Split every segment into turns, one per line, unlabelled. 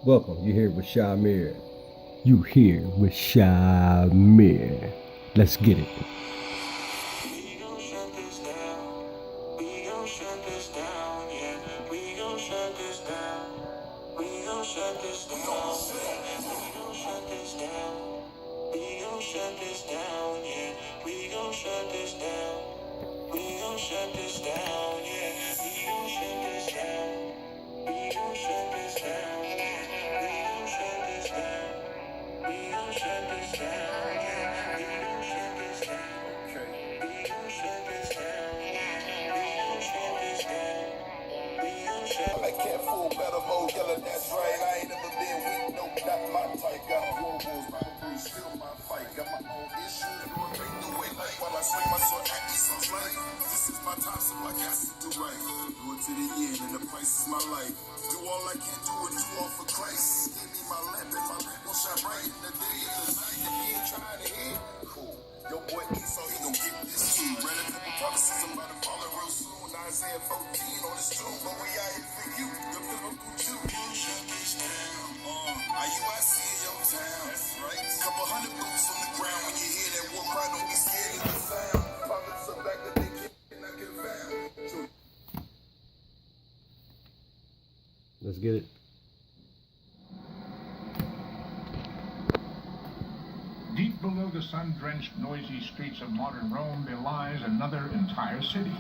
Welcome, you're here with Shamir. You here with Shamir. Let's get it.
We gon' shut this down. We gon' shut this down. Yeah, we gon' shut this down. We gon' shut this down. We gon' shut this down. We gon' shut this down. Yeah, we gon' shut this down. We gon' shut this down. Yeah, we gon' shut this down. We gon' shut this down. We gon' shut this down. We gon' shut this down. Yeah, we gon' shut this down. We gon' shut this down. We gon' shut this down. We gon' shut.
I can't fool better mode, yellow, that's right. I ain't never been weak, no, not my type. Got war wolves, rivalry, still my fight. Got my own issues, Lord, make the way light. While I swing my sword at me, so right. This is my time, so I got to do right. Do it to the end, and the price is my life. Do all I can do and do all for Christ. Give me my lamp, and my lamp will shine bright in the day and the night. If you ain't trying to hit, cool. Your boy Esau, he gon' get this too. Read a couple prophecies, I'm about to fall in real soon. Isaiah 14 on his tomb, but we out here for you, the biblical Jew.
Shut this down.
IUIC in your town. That's right. Couple hundred boots on the ground. When you hear that war cry, don't be scared of the sound. Prophets are back that they cannot get found.
Let's get it.
Deep below the sun-drenched, noisy streets of modern Rome, there lies another entire city.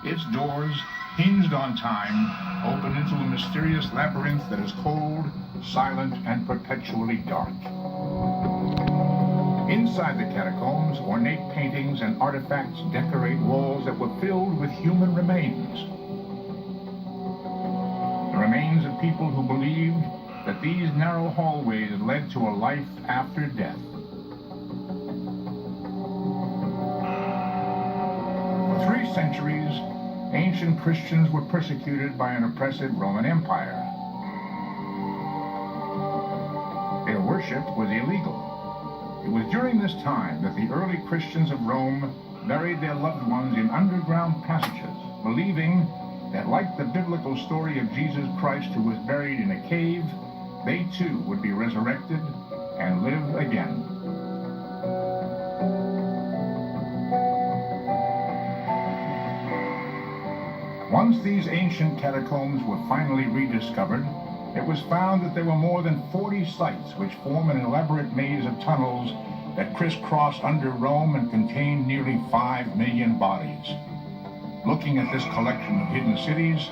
Its doors, hinged on time, open into a mysterious labyrinth that is cold, silent, and perpetually dark. Inside the catacombs, ornate paintings and artifacts decorate walls that were filled with human remains. The remains of people who believed that these narrow hallways led to a life after death. For 3 centuries, ancient Christians were persecuted by an oppressive Roman Empire. Their worship was illegal. It was during this time that the early Christians of Rome buried their loved ones in underground passages, believing that, like the biblical story of Jesus Christ who was buried in a cave, they too would be resurrected and live again. Once these ancient catacombs were finally rediscovered, it was found that there were more than 40 sites which form an elaborate maze of tunnels that crisscross under Rome and contain nearly 5 million bodies. Looking at this collection of hidden cities,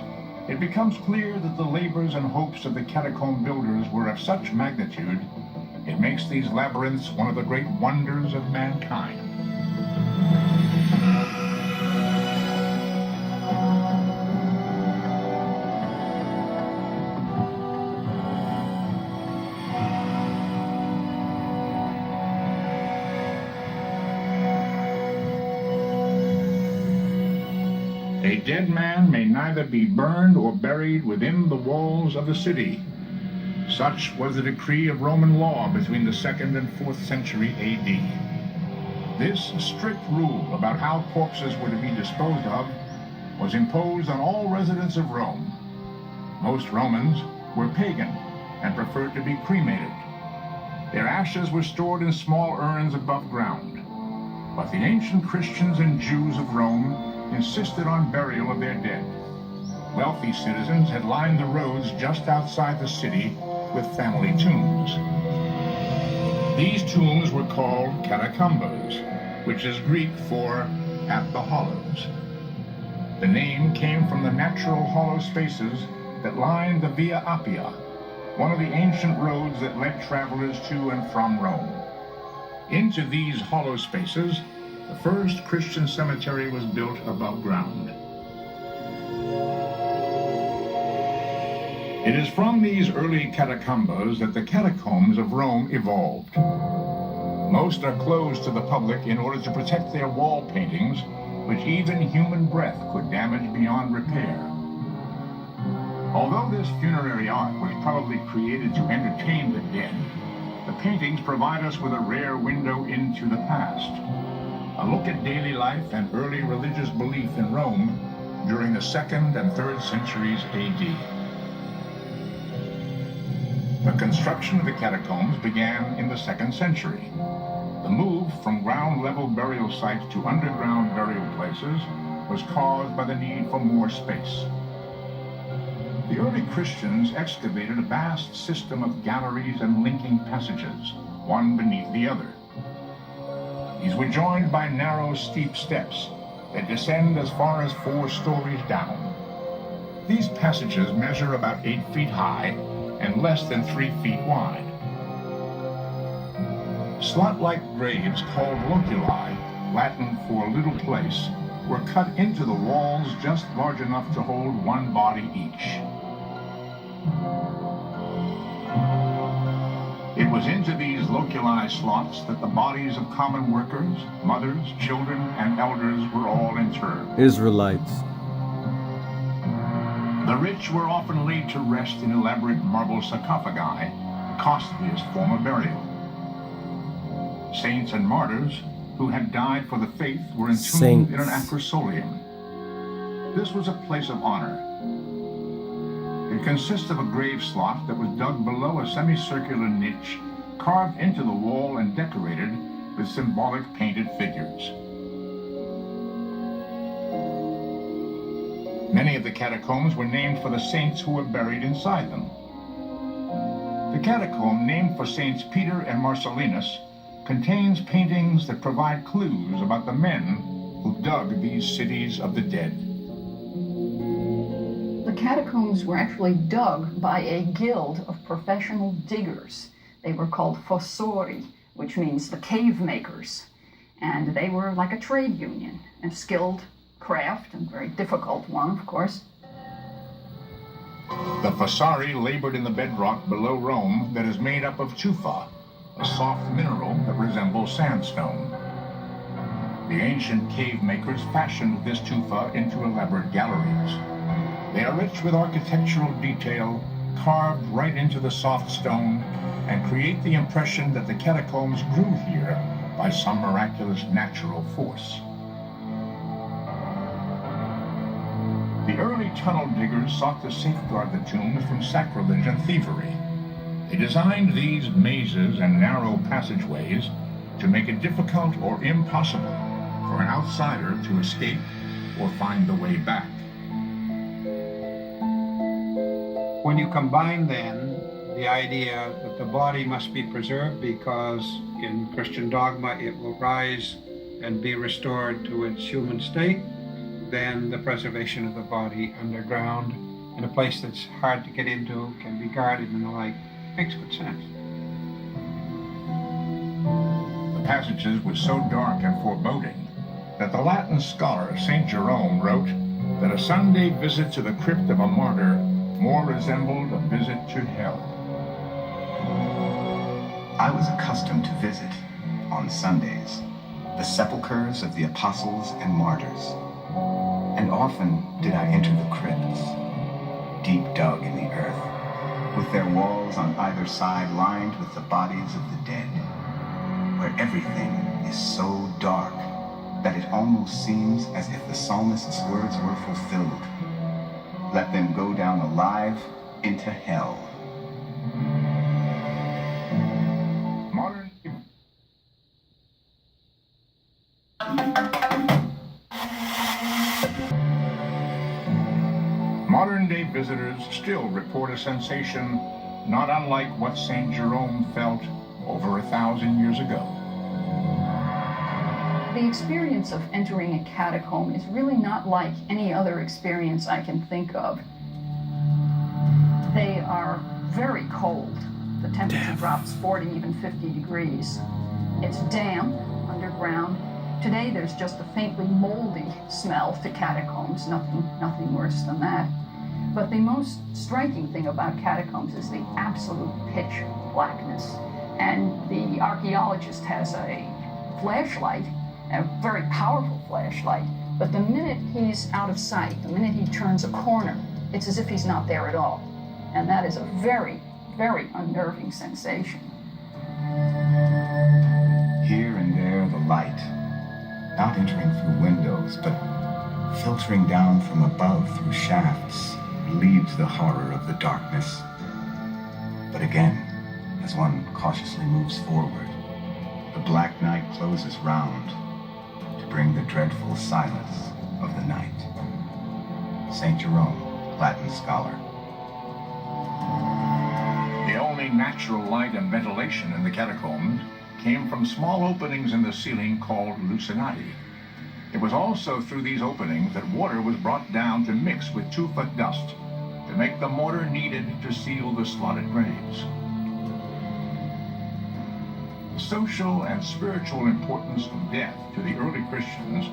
it becomes clear that the labors and hopes of the catacomb builders were of such magnitude, it makes these labyrinths one of the great wonders of mankind. A dead man may neither be burned or buried within the walls of the city. Such was the decree of Roman law between the 2nd and 4th century AD. This strict rule about how corpses were to be disposed of was imposed on all residents of Rome. Most Romans were pagan and preferred to be cremated. Their ashes were stored in small urns above ground. But the ancient Christians and Jews of Rome insisted on burial of their dead. Wealthy citizens had lined the roads just outside the city with family tombs. These tombs were called Catacombs, which is Greek for at the hollows. The name came from the natural hollow spaces that lined the Via Appia, one of the ancient roads that led travelers to and from Rome. Into these hollow spaces, the first Christian cemetery was built above ground. It is from these early catacombs that the catacombs of Rome evolved. Most are closed to the public in order to protect their wall paintings, which even human breath could damage beyond repair. Although this funerary art was probably created to entertain the dead, the paintings provide us with a rare window into the past. A look at daily life and early religious belief in Rome during the 2nd and 3rd centuries AD. construction of the catacombs began in the 2nd century. The move from ground-level burial sites to underground burial places was caused by the need for more space. The early Christians excavated a vast system of galleries and linking passages, one beneath the other. These were joined by narrow, steep steps that descend as far as 4 stories down. These passages measure about 8 feet high and less than 3 feet wide. Slot-like graves called loculi, Latin for little place, were cut into the walls just large enough to hold 1 body each. It was into these loculi slots that the bodies of common workers, mothers, children, and elders were all interred.
Israelites.
The rich were often laid to rest in elaborate marble sarcophagi, the costliest form of burial. Saints and martyrs who had died for the faith were entombed in an acrosolium. This was a place of honor. It consists of a grave slot that was dug below a semicircular niche, carved into the wall and decorated with symbolic painted figures. Many of the catacombs were named for the saints who were buried inside them. The catacomb named for Saints Peter and Marcellinus contains paintings that provide clues about the men who dug these cities of the dead.
The catacombs were actually dug by a guild of professional diggers. They were called fossori, which means the cave makers. And they were like a trade union, a skilled craft, and very difficult one, of course.
The fossari labored in the bedrock below Rome that is made up of tufa, a soft mineral that resembles sandstone. The ancient cave makers fashioned this tufa into elaborate galleries. They are rich with architectural detail, carved right into the soft stone, and create the impression that the catacombs grew here by some miraculous natural force. The early tunnel diggers sought to safeguard the tombs from sacrilege and thievery. They designed these mazes and narrow passageways to make it difficult or impossible for an outsider to escape or find the way back.
When you combine then the idea that the body must be preserved because in Christian dogma it will rise and be restored to its human state, then the preservation of the body underground in a place that's hard to get into, can be guarded and the like, makes good sense.
The passages were so dark and foreboding that the Latin scholar St. Jerome wrote that a Sunday visit to the crypt of a martyr more resembled a visit to hell.
I was accustomed to visit, on Sundays, the sepulchres of the apostles and martyrs, and often did I enter the crypts, deep dug in the earth, with their walls on either side lined with the bodies of the dead, where everything is so dark that it almost seems as if the psalmist's words were fulfilled. Let them go down alive into hell.
Modern-day visitors still report a sensation not unlike what St. Jerome felt over 1,000 years ago.
The experience of entering a catacomb is really not like any other experience I can think of. They are very cold. The temperature drops 40, even 50 degrees. It's damp underground. Today there's just a faintly moldy smell to catacombs, nothing worse than that. But the most striking thing about catacombs is the absolute pitch blackness. And the archaeologist has a flashlight, a very powerful flashlight, but the minute he's out of sight, the minute he turns a corner, it's as if he's not there at all. And that is a very, very unnerving sensation.
Here and there the light, not entering through windows, but filtering down from above through shafts, relieves the horror of the darkness. But again, as one cautiously moves forward, the black night closes round to bring the dreadful silence of the night. St. Jerome, Latin scholar.
The only natural light and ventilation in the catacombs came from small openings in the ceiling called lucinati. It was also through these openings that water was brought down to mix with 2-foot dust to make the mortar needed to seal the slotted graves. The social and spiritual importance of death to the early Christians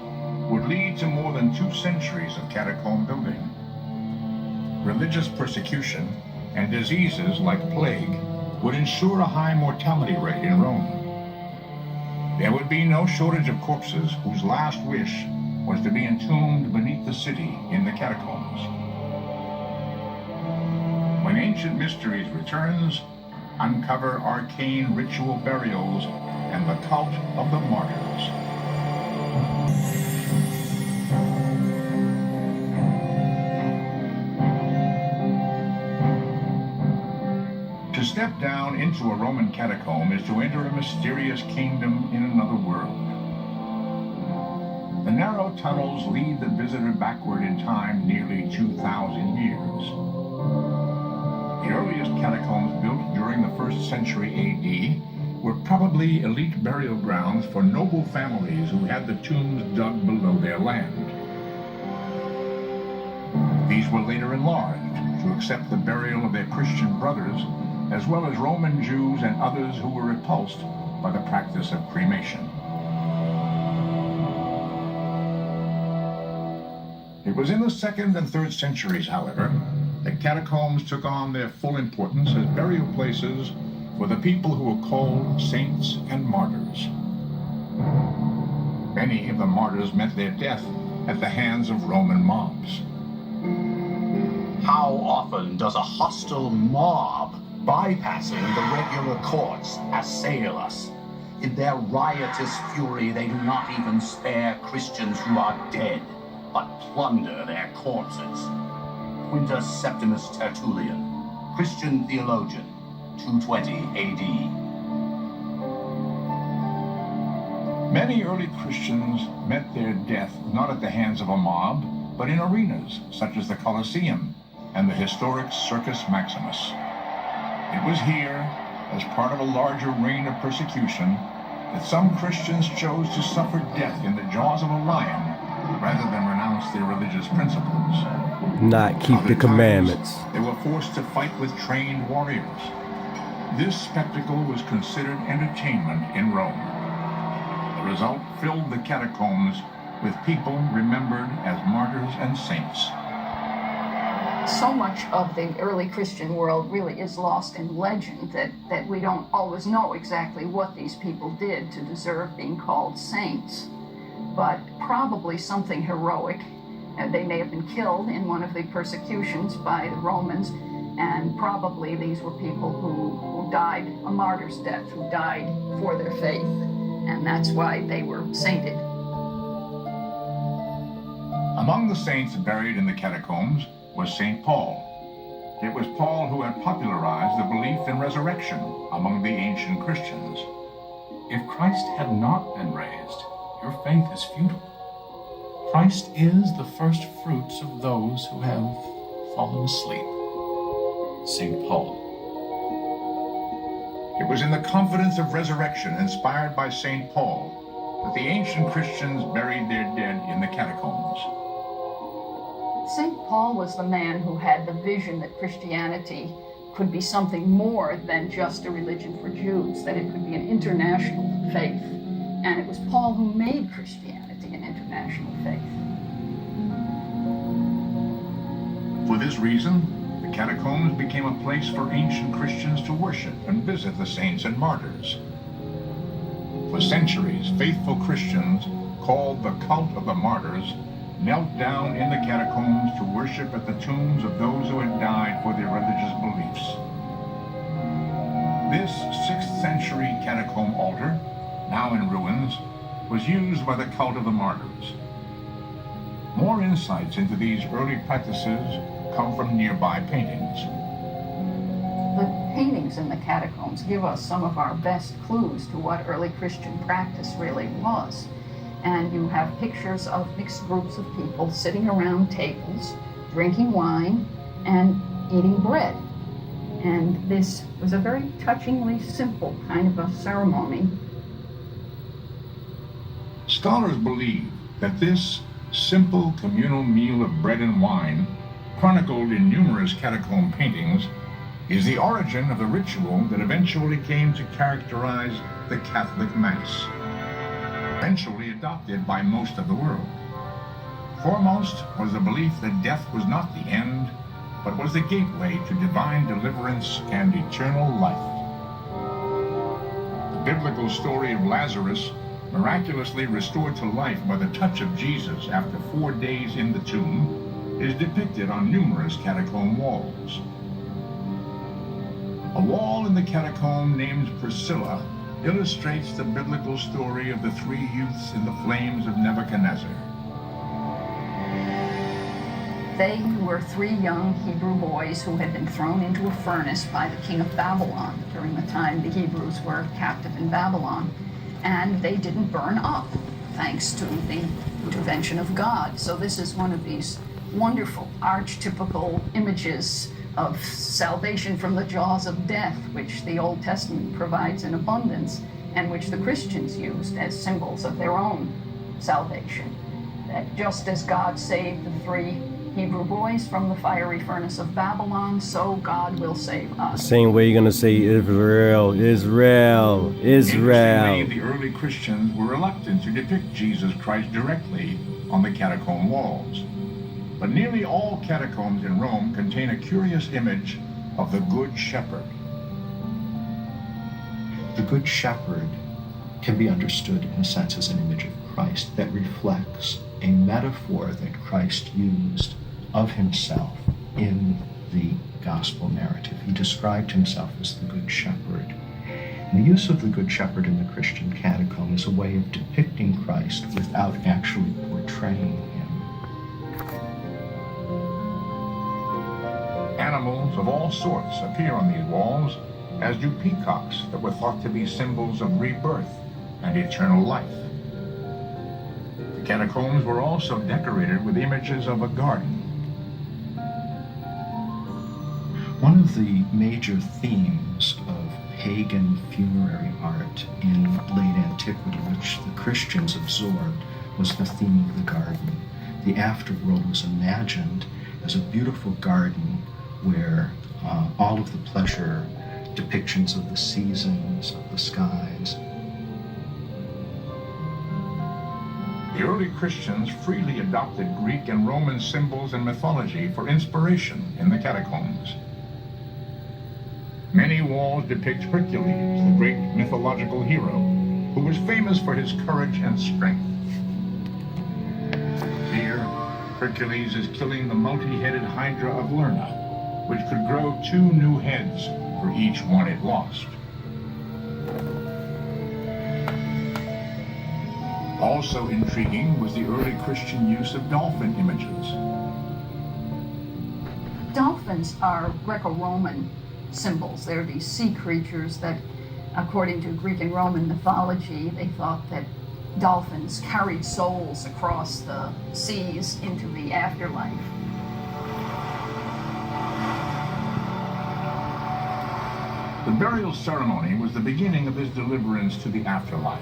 would lead to more than 2 centuries of catacomb building. Religious persecution and diseases like plague would ensure a high mortality rate in Rome. There would be no shortage of corpses whose last wish was to be entombed beneath the city in the catacombs. When Ancient Mysteries returns, uncover arcane ritual burials and the cult of the martyrs. To step down into a Roman catacomb is to enter a mysterious kingdom in another world. The narrow tunnels lead the visitor backward in time nearly 2,000 years. The earliest catacombs built during the 1st century AD were probably elite burial grounds for noble families who had the tombs dug below their land. These were later enlarged to accept the burial of their Christian brothers, as well as Roman Jews and others who were repulsed by the practice of cremation. It was in the 2nd and 3rd centuries, however, that catacombs took on their full importance as burial places for the people who were called saints and martyrs. Many of the martyrs met their death at the hands of Roman mobs.
How often does a hostile mob, bypassing the regular courts, assail us? In their riotous fury, they do not even spare Christians who are dead, but plunder their corpses. Quintus Septimus Tertullian, Christian theologian, 220 AD.
Many early Christians met their death not at the hands of a mob, but in arenas such as the Colosseum and the historic Circus Maximus. It was here, as part of a larger reign of persecution, that some Christians chose to suffer death in the jaws of a lion rather than renounce their religious principles.
Not keep the
Other
commandments.
times, they were forced to fight with trained warriors. This spectacle was considered entertainment in Rome. The result filled the catacombs with people remembered as martyrs and saints.
So much of the early Christian world really is lost in legend that we don't always know exactly what these people did to deserve being called saints. But probably something heroic. They may have been killed in one of the persecutions by the Romans, and probably these were people who died a martyr's death, who died for their faith, and that's why they were sainted.
Among the saints buried in the catacombs was St. Paul. It was Paul who had popularized the belief in resurrection among the ancient Christians.
If Christ had not been raised, your faith is futile. Christ is the first fruits of those who have fallen asleep. St. Paul.
It was in the confidence of resurrection inspired by St. Paul that the ancient Christians buried their dead in the catacombs.
St. Paul was the man who had the vision that Christianity could be something more than just a religion for Jews, that it could be an international faith. And it was Paul who made Christianity an international faith.
For this reason, the catacombs became a place for ancient Christians to worship and visit the saints and martyrs. For centuries, faithful Christians, called the cult of the martyrs, knelt down in the catacombs to worship at the tombs of those who had died for their religious beliefs. This 6th century catacomb altar, now in ruins, was used by the cult of the martyrs. More insights into these early practices come from nearby paintings.
The paintings in the catacombs give us some of our best clues to what early Christian practice really was. And you have pictures of mixed groups of people sitting around tables, drinking wine, and eating bread. And this was a very touchingly simple kind of a ceremony.
Scholars believe that this simple communal meal of bread and wine, chronicled in numerous catacomb paintings, is the origin of the ritual that eventually came to characterize the Catholic Mass, eventually adopted by most of the world. Foremost was the belief that death was not the end, but was the gateway to divine deliverance and eternal life. The biblical story of Lazarus, miraculously restored to life by the touch of Jesus after 4 days in the tomb, is depicted on numerous catacomb walls. A wall in the catacomb named Priscilla illustrates the biblical story of the 3 youths in the flames of Nebuchadnezzar.
They were 3 young Hebrew boys who had been thrown into a furnace by the king of Babylon during the time the Hebrews were captive in Babylon. And they didn't burn up, thanks to the intervention of God. So this is one of these wonderful, archetypical images of salvation from the jaws of death, which the Old Testament provides in abundance, and which the Christians used as symbols of their own salvation. That just as God saved the 3 Hebrew boys from the fiery furnace of Babylon, so God will save us.
Same way you're gonna say Israel, Israel, Israel.
Interestingly, the early Christians were reluctant to depict Jesus Christ directly on the catacomb walls. But nearly all catacombs in Rome contain a curious image of the Good Shepherd.
The Good Shepherd can be understood in a sense as an image of Christ that reflects a metaphor that Christ used of himself in the gospel narrative. He described himself as the Good Shepherd. And the use of the Good Shepherd in the Christian catacomb is a way of depicting Christ without actually portraying him.
Animals of all sorts appear on these walls, as do peacocks that were thought to be symbols of rebirth and eternal life. The catacombs were also decorated with images of a garden.
One of the major themes of pagan funerary art in late antiquity, which the Christians absorbed, was the theme of the garden. The afterworld was imagined as a beautiful garden where all of the pleasure depictions of the seasons, of the skies.
The early Christians freely adopted Greek and Roman symbols and mythology for inspiration in the catacombs. Many walls depict Hercules, the great mythological hero, who was famous for his courage and strength. Here, Hercules is killing the multi-headed Hydra of Lerna, which could grow 2 new heads for each one it lost. Also intriguing was the early Christian use of dolphin images.
Dolphins are Greco-Roman symbols. They're these sea creatures that, according to Greek and Roman mythology, they thought that dolphins carried souls across the seas into the afterlife.
The burial ceremony was the beginning of his deliverance to the afterlife.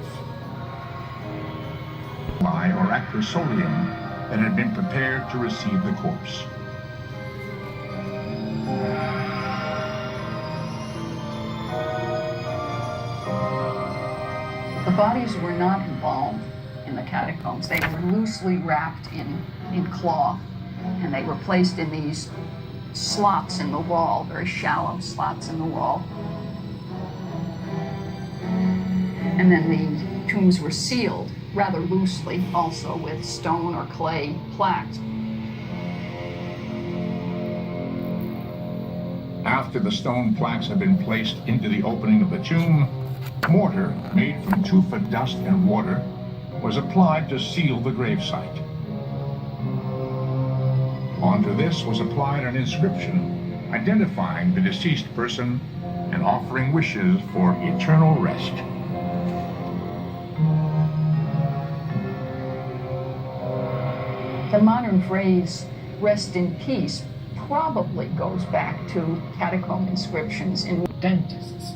By or acrosolium that had been prepared to receive the corpse.
The bodies were not embalmed in the catacombs. They were loosely wrapped in cloth, and they were placed in these slots in the wall, very shallow slots in the wall. And then the tombs were sealed rather loosely, also with stone or clay plaques.
After the stone plaques had been placed into the opening of the tomb, mortar made from tufa dust and water was applied to seal the gravesite. Onto this was applied an inscription identifying the deceased person and offering wishes for eternal rest.
The modern phrase, rest in peace, probably goes back to catacomb inscriptions in
dentists.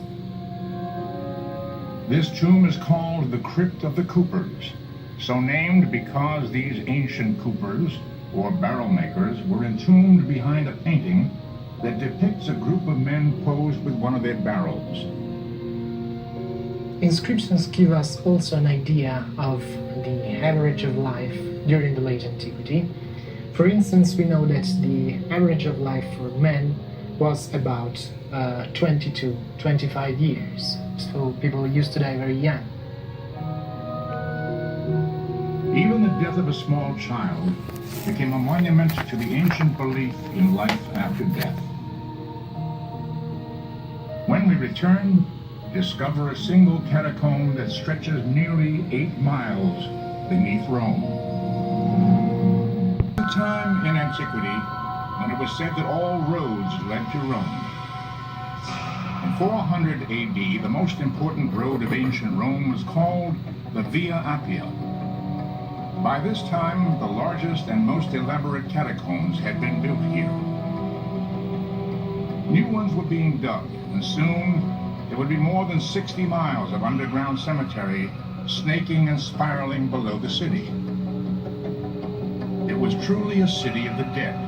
This tomb is called the Crypt of the Coopers, so named because these ancient coopers, or barrel makers, were entombed behind a painting that depicts a group of men posed with one of their barrels.
Inscriptions give us also an idea of the average of life during the late antiquity. For instance, we know that the average of life for men was about 20 to 25 years. So people used to die very young.
Even the death of a small child became a monument to the ancient belief in life after death. When we return, discover a single catacomb that stretches nearly 8 miles beneath Rome. A time in antiquity when it was said that all roads led to Rome. In 400 AD, the most important road of ancient Rome was called the Via Appia. By this time, the largest and most elaborate catacombs had been built here. New ones were being dug, and soon there would be more than 60 miles of underground cemetery snaking and spiraling below the city. It was truly a city of the dead.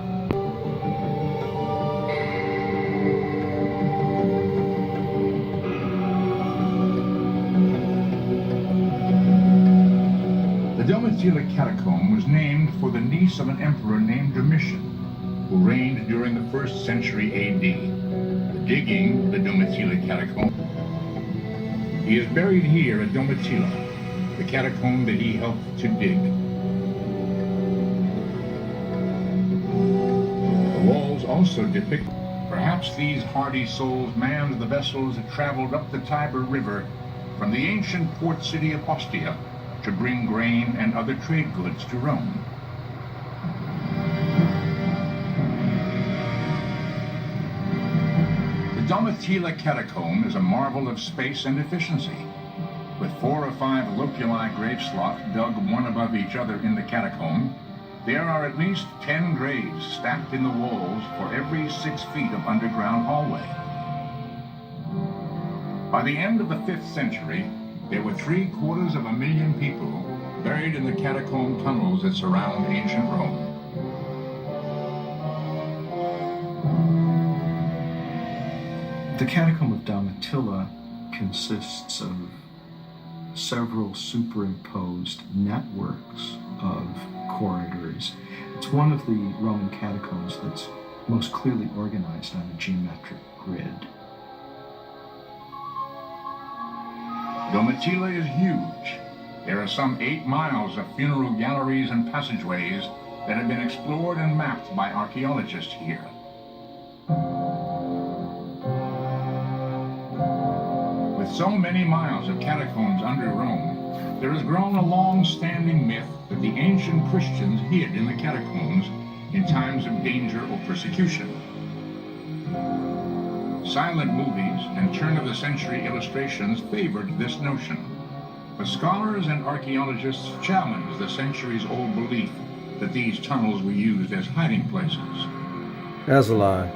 The Domitilla catacomb was named for the niece of an emperor named Domitian, who reigned during the 1st century AD. Digging the Domitilla catacomb, he is buried here at Domitilla, the catacomb that he helped to dig. The walls also depict perhaps these hardy souls manned the vessels that traveled up the Tiber River from the ancient port city of Ostia to bring grain and other trade goods to Rome. The Domitilla catacomb is a marvel of space and efficiency. With 4 or 5 loculi grave slots dug one above each other in the catacomb, there are at least 10 graves stacked in the walls for every 6 feet of underground hallway. By the end of the 5th century, there were 750,000 people buried in the catacomb tunnels that surround ancient Rome.
The catacomb of Domitilla consists of several superimposed networks of corridors. It's one of the Roman catacombs that's most clearly organized on a geometric grid.
Domitilla is huge. There are some 8 miles of funeral galleries and passageways that have been explored and mapped by archaeologists here. With so many miles of catacombs under Rome, there has grown a long-standing myth that the ancient Christians hid in the catacombs in times of danger or persecution. Silent movies and turn-of-the-century illustrations favored this notion, but scholars and archaeologists challenge the centuries-old belief that these tunnels were used as hiding places.
That's a lie.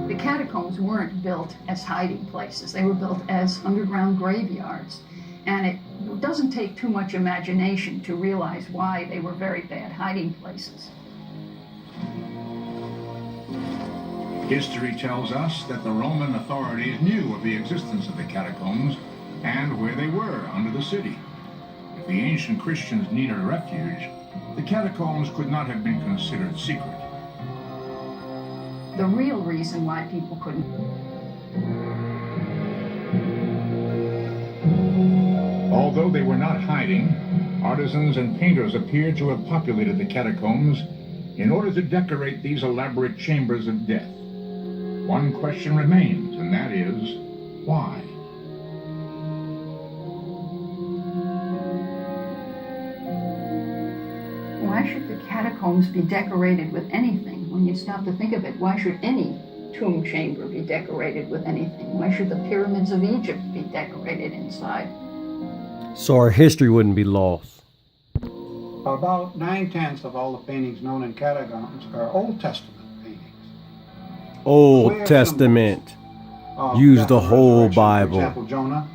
The catacombs weren't built as hiding places. They were built as underground graveyards. And it doesn't take too much imagination to realize why they were very bad hiding places.
History tells us that the Roman authorities knew of the existence of the catacombs and where they were under the city. If the ancient Christians needed a refuge, the catacombs could not have been considered secret.
The real reason why people couldn't.
Although they were not hiding, artisans and painters appear to have populated the catacombs in order to decorate these elaborate chambers of death. One question remains, and that is, why?
Why should the catacombs be decorated with anything? When you stop to think of it, why should any tomb chamber be decorated with anything? Why should the pyramids of Egypt be decorated inside?
So our history wouldn't be lost.
About 9/10 of all the paintings known in Catacombs are Old Testament paintings.
Old
Clear
Testament.
of
Use
death
the
and
whole
resurrection.
Bible.
For example, Jonah,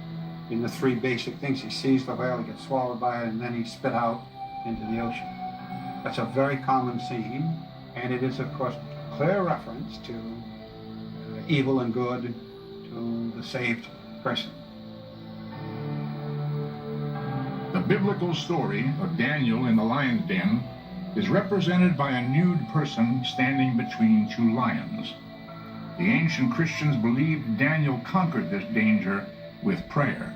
in the three basic things, he sees the whale, he gets swallowed by it, and then he's spit out into the ocean. That's a very common scene, and it is, of course, clear reference to evil and good, to the saved person.
The biblical story of Daniel in the lion's den is represented by a nude person standing between two lions. The ancient Christians believed Daniel conquered this danger with prayer.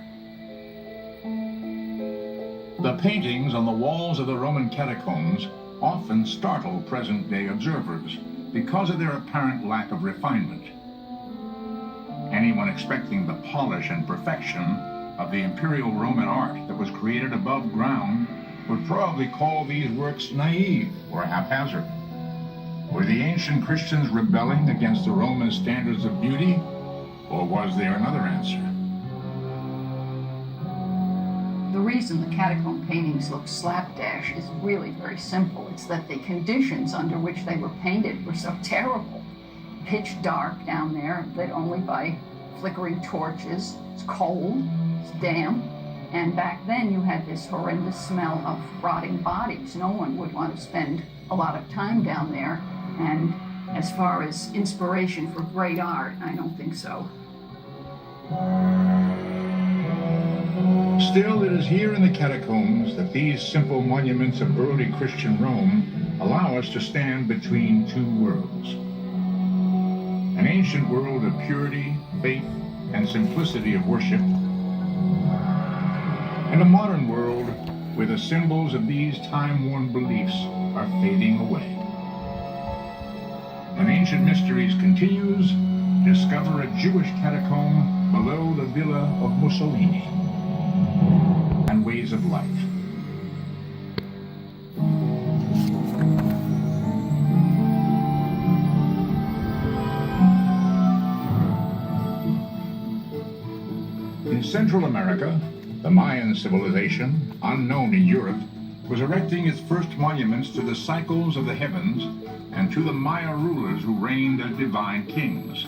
The paintings on the walls of the Roman catacombs often startle present-day observers because of their apparent lack of refinement. Anyone expecting the polish and perfection of the imperial Roman art that was created above ground would probably call these works naive or haphazard. Were the ancient Christians rebelling against the Roman standards of beauty, or was there another answer?
The reason the catacomb paintings look slapdash is really very simple. It's that the conditions under which they were painted were so terrible. Pitch dark down there, lit only by flickering torches. It's cold, it's damp, and back then you had this horrendous smell of rotting bodies. No one would want to spend a lot of time down there, and as far as inspiration for great art, I don't think so.
Still, it is here in the catacombs that these simple monuments of early Christian Rome allow us to stand between two worlds. An ancient world of purity, faith, and simplicity of worship, and a modern world where the symbols of these time-worn beliefs are fading away. When Ancient Mysteries continues, discover a Jewish catacomb below the villa of Mussolini, and ways of life. In Central America, the Mayan civilization, unknown in Europe, was erecting its first monuments to the cycles of the heavens and to the Maya rulers who reigned as divine kings.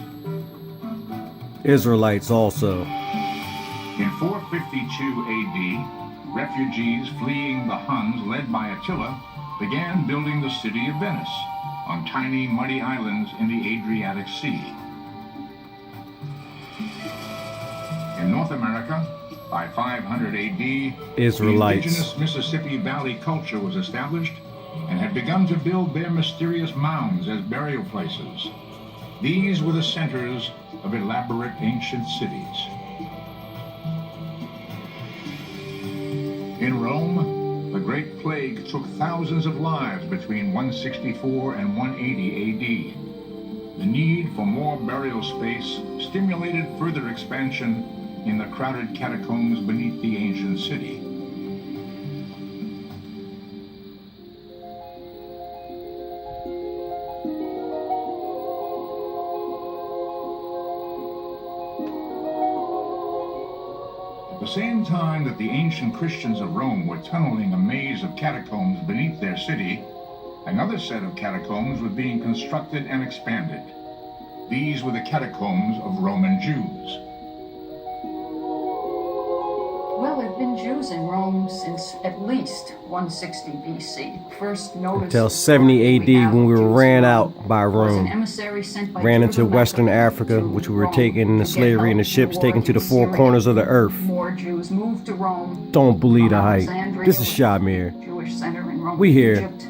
Israelites also.
In 452 AD, refugees fleeing the Huns led by Attila began building the city of Venice on tiny muddy islands in the Adriatic Sea. In North America, by 500 AD,
Israelites.
the indigenous Mississippi Valley culture was established and had begun to build their mysterious mounds as burial places. These were the centers of elaborate ancient cities. In Rome, the Great Plague took thousands of lives between 164 and 180 AD. The need for more burial space stimulated further expansion in the crowded catacombs beneath the ancient city. At the same time that the ancient Christians of Rome were tunneling a maze of catacombs beneath their city, another set of catacombs was being constructed and expanded. These were the catacombs of Roman Jews.
Well, there have been Jews in Rome since at least 160 BC. First notice
Until 70 AD when we were ran out by Rome. Ran into Western Africa, which we were taken into slavery in the ships taken to the four corners of the earth.
More Jews moved to Rome.
Don't believe the hype. This is Shamir.
Jewish center in Rome,
We here.
Egypt.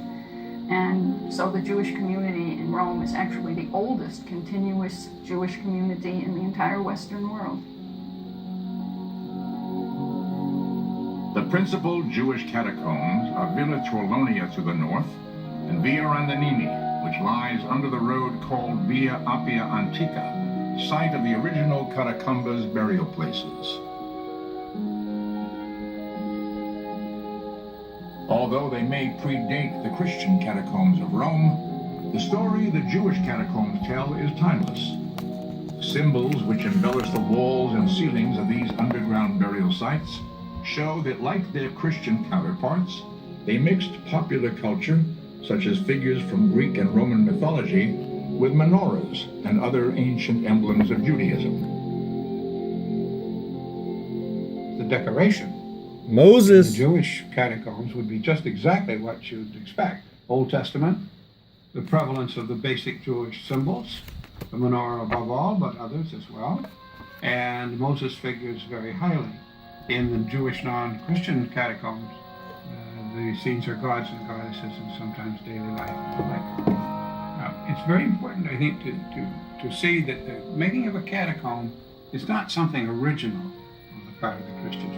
And so the Jewish community in Rome is actually the oldest continuous Jewish community in the entire Western world.
The principal Jewish catacombs are Villa Torlonia to the north and Via Randonini, which lies under the road called Via Appia Antica, site of the original Catacombs burial places. Although they may predate the Christian catacombs of Rome, The story the Jewish catacombs tell is timeless. Symbols which embellish the walls and ceilings of these underground burial sites show that, like their Christian counterparts, they mixed popular culture, such as figures from Greek and Roman mythology, with menorahs and other ancient emblems of Judaism.
The decoration
Moses.
in the Jewish catacombs would be just exactly what you'd expect. Old Testament, the prevalence of the basic Jewish symbols, the menorah above all, but others as well, and Moses figures very highly. In the Jewish non-Christian catacombs, the scenes are gods and goddesses and sometimes daily life. It's very important, I think, to see that the making of a catacomb is not something original on the part of the Christians.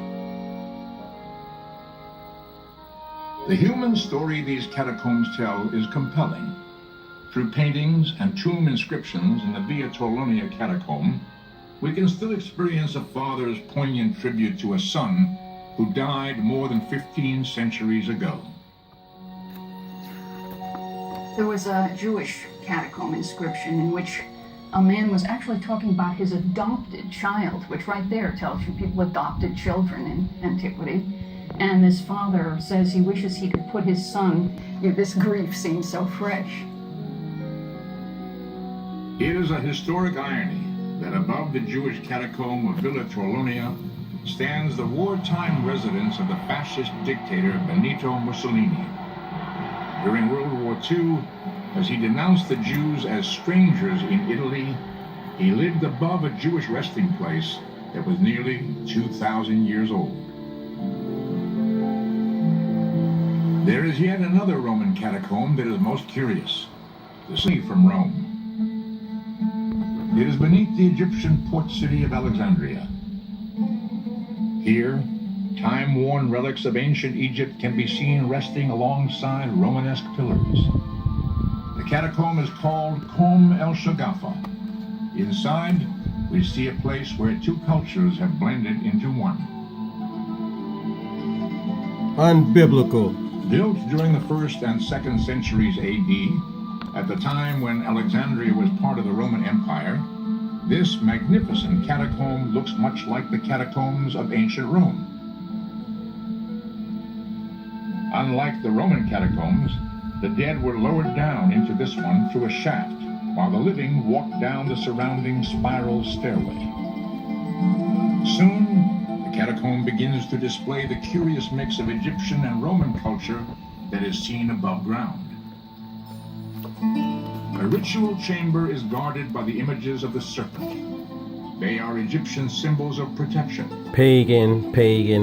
The human story these catacombs tell is compelling. Through paintings and tomb inscriptions in the Via Torlonia catacomb, we can still experience a father's poignant tribute to a son who died more than 15 centuries ago.
There was a Jewish catacomb inscription in which a man was actually talking about his adopted child, which right there tells you people adopted children in antiquity. And this father says he wishes he could put his son, this grief seems so fresh.
It is a historic irony that above the Jewish catacomb of Villa Torlonia stands the wartime residence of the fascist dictator Benito Mussolini. During World War II, as he denounced the Jews as strangers in Italy, he lived above a Jewish resting place that was nearly 2,000 years old. There is yet another Roman catacomb that is most curious, the city from Rome. It is beneath the Egyptian port city of Alexandria. Here, time-worn relics of ancient Egypt can be seen resting alongside Romanesque pillars. The catacomb is called Kom el Shagafa. Inside, we see a place where two cultures have blended into one.
Unbiblical.
Built during the 1st and 2nd centuries AD, at the time when Alexandria was part of the Roman Empire, this magnificent catacomb looks much like the catacombs of ancient Rome. Unlike the Roman catacombs, the dead were lowered down into this one through a shaft, while the living walked down the surrounding spiral stairway. Soon, the catacomb begins to display the curious mix of Egyptian and Roman culture that is seen above ground. A ritual chamber is guarded by the images of the serpent. They are Egyptian symbols of protection.
Pagan.